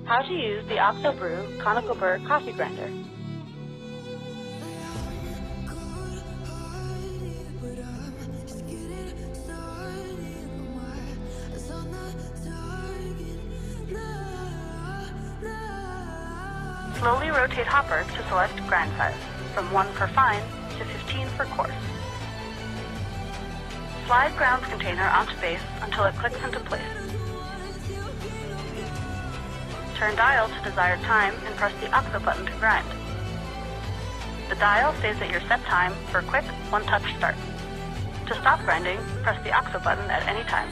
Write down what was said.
How to use the OXO Brew conical burr coffee grinder. Slowly rotate hopper to select grind size, from 1 for fine to 15 for coarse. Slide ground container onto base until it clicks into place. Turn dial to desired time and press the OXO button to grind. The dial stays at your set time for quick, one-touch start. To stop grinding, press the OXO button at any time.